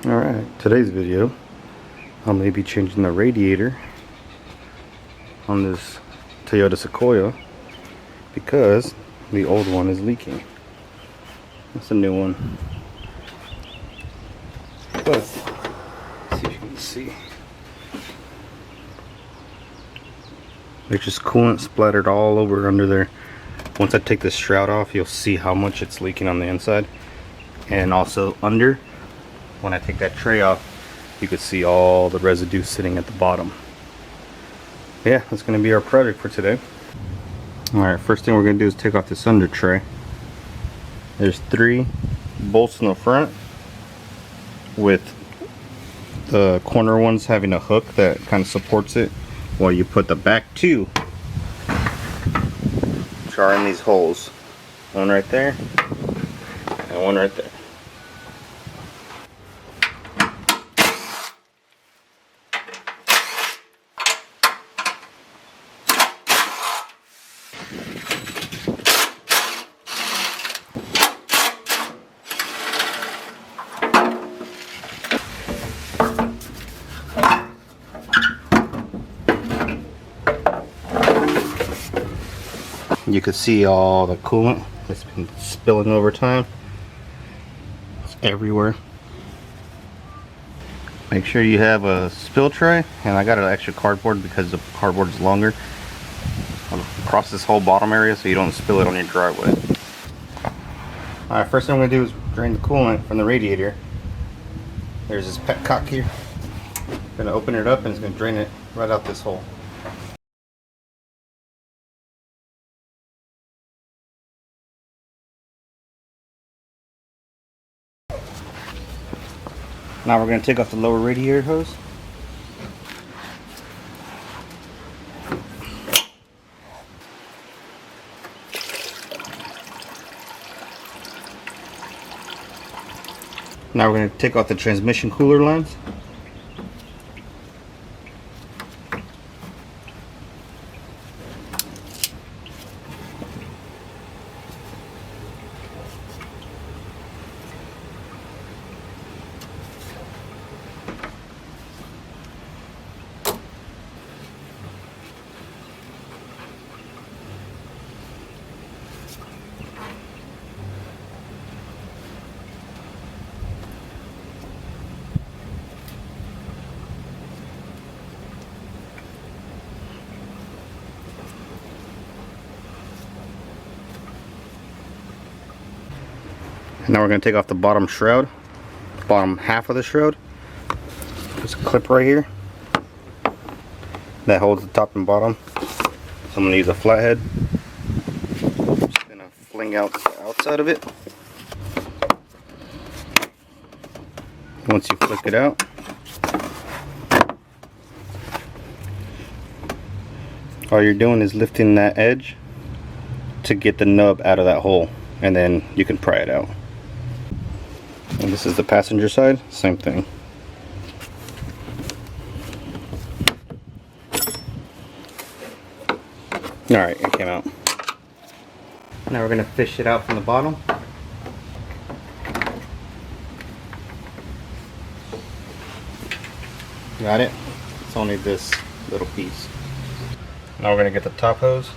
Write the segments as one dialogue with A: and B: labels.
A: Alright, today's video I'm going to be changing the radiator on this Toyota Sequoia because the old one is leaking. That's a new one. But let's see if you can see. There's just coolant splattered all over under there. Once I take this shroud off, you'll see how much it's leaking on the inside. And also under, when I take that tray off, you could see all the residue sitting at the bottom. Yeah, that's going to be our project for today. Alright, first thing we're going to do is take off this under tray. There's 3 bolts in the front with the corner ones having a hook that kind of supports it, while you put the back 2 which are in these holes. One right there and one right there. You can see all the coolant that's been spilling over time. It's everywhere. Make sure you have a spill tray, and I got an extra cardboard because the cardboard is longer across this whole bottom area so you don't spill it on your driveway. Alright, first thing I'm going to do is drain the coolant from the radiator. There's this petcock here. I'm going to open it up and it's going to drain it right out this hole. Now we're going to take off the lower radiator hose. Now we're going to take off the transmission cooler lines. Now we're going to take off the bottom shroud, bottom half of the shroud. There's a clip right here that holds the top and bottom. So I'm going to use a flathead. Just going to fling out the outside of it. Once you flick it out, all you're doing is lifting that edge to get the nub out of that hole, and then you can pry it out. And this is the passenger side, same thing. Alright, it came out. Now we're going to fish it out from the bottom. Got it? It's only this little piece. Now we're going to get the top hose.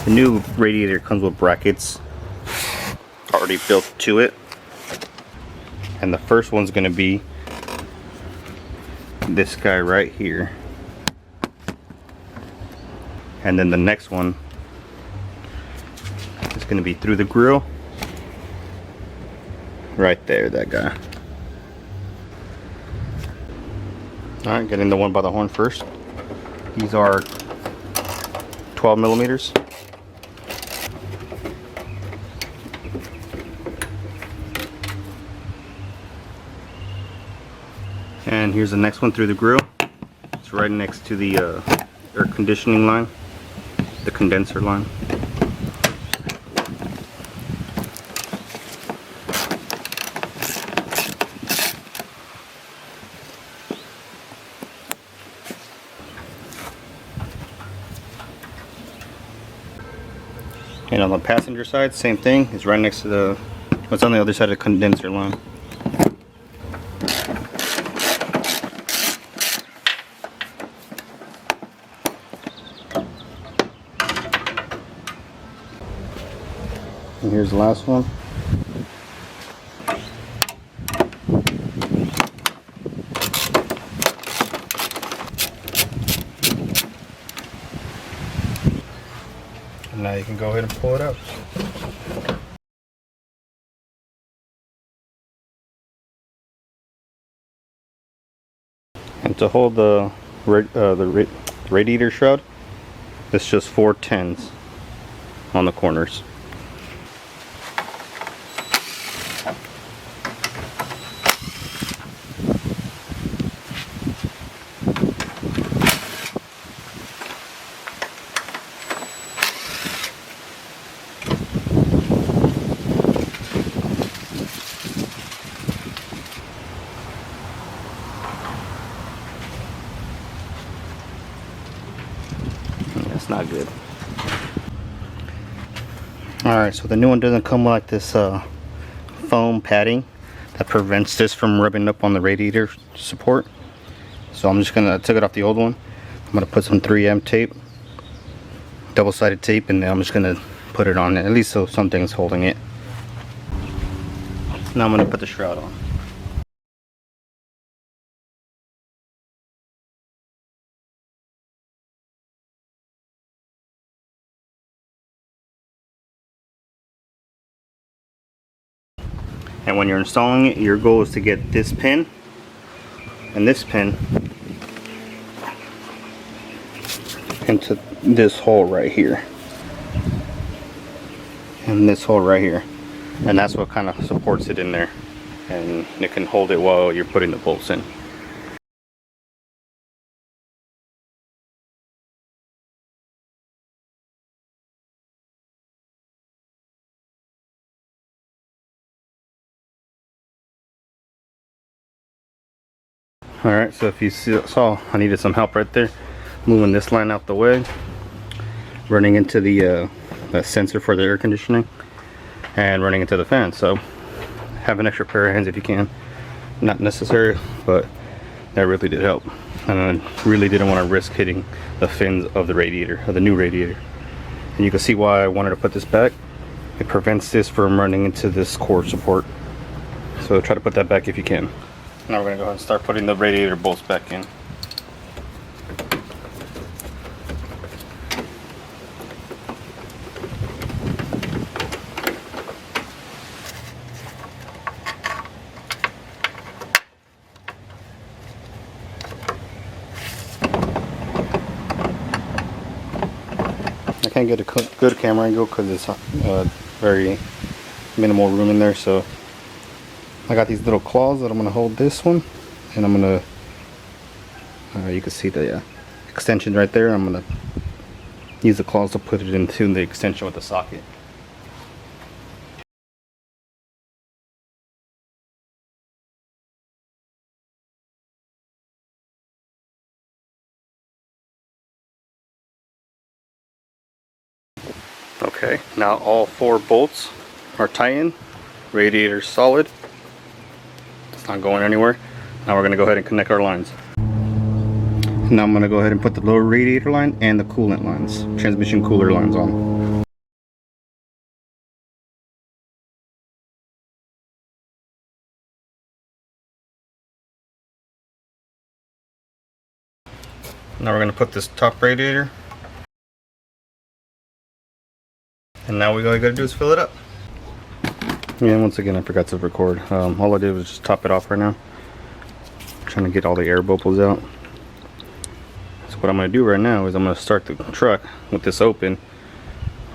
A: The new radiator comes with brackets already built to it, and the first one's going to be this guy right here, and then the next one is going to be through the grill right there, that guy. Alright, getting the one by the horn first. These are 12 millimeters. And here's the next one through the grill. It's right next to the air conditioning line, the condenser line. And on the passenger side, same thing. It's right next to the, what's on the other side of the condenser line. And here's the last one. And now you can go ahead and pull it out. And to hold the radiator shroud, it's just 4 10s on the corners. That's not good. Alright, so the new one doesn't come like this foam padding that prevents this from rubbing up on the radiator support. So I'm just gonna, I took it off the old one. I'm gonna put some 3M tape, double-sided tape, and then I'm just gonna put it on, at least so something's holding it. Now I'm gonna put the shroud on. And when you're installing it, your goal is to get this pin and this pin into this hole right here. And this hole right here. And that's what kind of supports it in there. And it can hold it while you're putting the bolts in. Alright, so if you saw, I needed some help right there. Moving this line out the way. Running into the sensor for the air conditioning. And running into the fan. So have an extra pair of hands if you can. Not necessary, but that really did help. And I really didn't want to risk hitting the fins of the radiator, of the new radiator. And you can see why I wanted to put this back. It prevents this from running into this core support. So try to put that back if you can. Now we're going to go ahead and start putting the radiator bolts back in. I can't get a good camera angle because it's very minimal room in there, so I got these little claws that I'm going to hold this one, and I'm going to, you can see the extension right there. I'm going to use the claws to put it into the extension with the socket. Okay, now all 4 bolts are tie-in. Radiator solid. It's not going anywhere. Now we're going to go ahead and connect our lines. Now I'm going to go ahead and put the lower radiator line and the coolant lines, transmission cooler lines on. Now we're going to put this top radiator. And now all we got to do is fill it up. Yeah, once again I forgot to record. All I did was just top it off right now. I'm trying to get all the air bubbles out. So what I'm going to do right now is I'm going to start the truck with this open.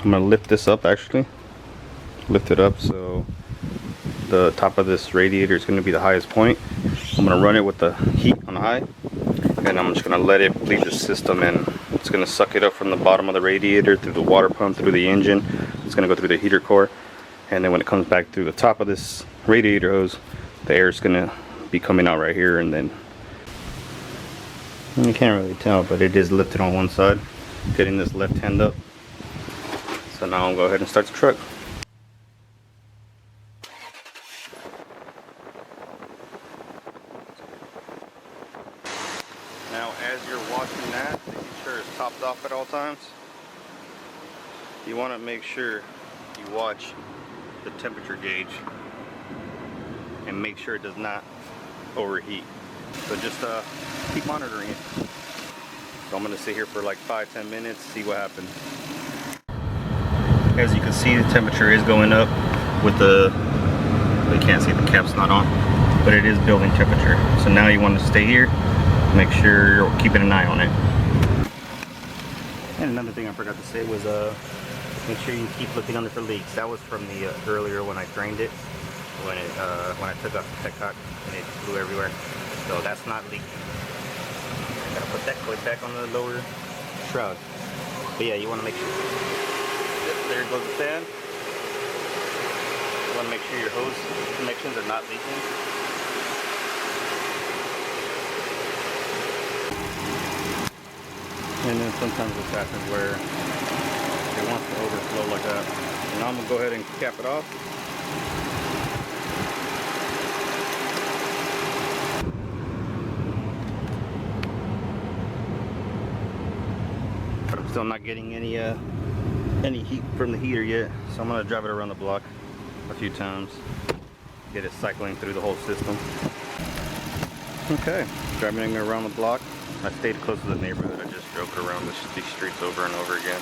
A: I'm going to lift this up actually. Lift it up so the top of this radiator is going to be the highest point. I'm going to run it with the heat on high. And I'm just going to let it bleed the system in. It's going to suck it up from the bottom of the radiator through the water pump, through the engine. It's going to go through the heater core. And then when it comes back through the top of this radiator hose, the air is going to be coming out right here. And then you can't really tell, but it is lifted on one side, getting this left hand up. So now I'll go ahead and start the truck. Now as you're watching that, making sure it's topped off at all times, you want to make sure you watch the temperature gauge and make sure it does not overheat. So just keep monitoring it. So I'm going to sit here for like 5-10 minutes, see what happens. As you can see, the temperature is going up with you can't see the cap's not on, but it is building temperature. So now you want to stay here, make sure you're keeping an eye on it. And another thing I forgot to say was make sure you keep looking under for leaks. That was from the earlier when I drained it, when I took off the petcock and it flew everywhere. So that's not leaking. Gotta put that clip back on the lower shroud. But yeah, you want to make sure. There goes the fan. You want to make sure your hose connections are not leaking. And then sometimes this happens where it wants to overflow like that. And now I'm going to go ahead and cap it off. But I'm still not getting any heat from the heater yet. So I'm going to drive it around the block a few times. Get it cycling through the whole system. Okay, driving around the block. I stayed close to the neighborhood. I just drove it around these streets over and over again.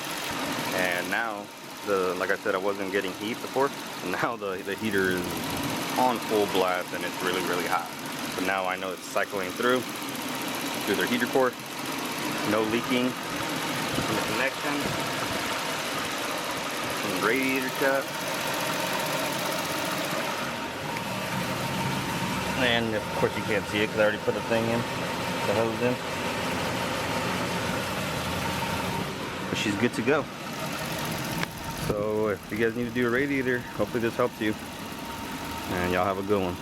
A: And now, like I said, I wasn't getting heat before. Now the heater is on full blast and it's really, really hot. So now I know it's cycling through their heater core. No leaking in the connection. And radiator cap. And of course you can't see it because I already put the thing in, the hose in. But she's good to go. So if you guys need to do a radiator, hopefully this helps you. And y'all have a good one.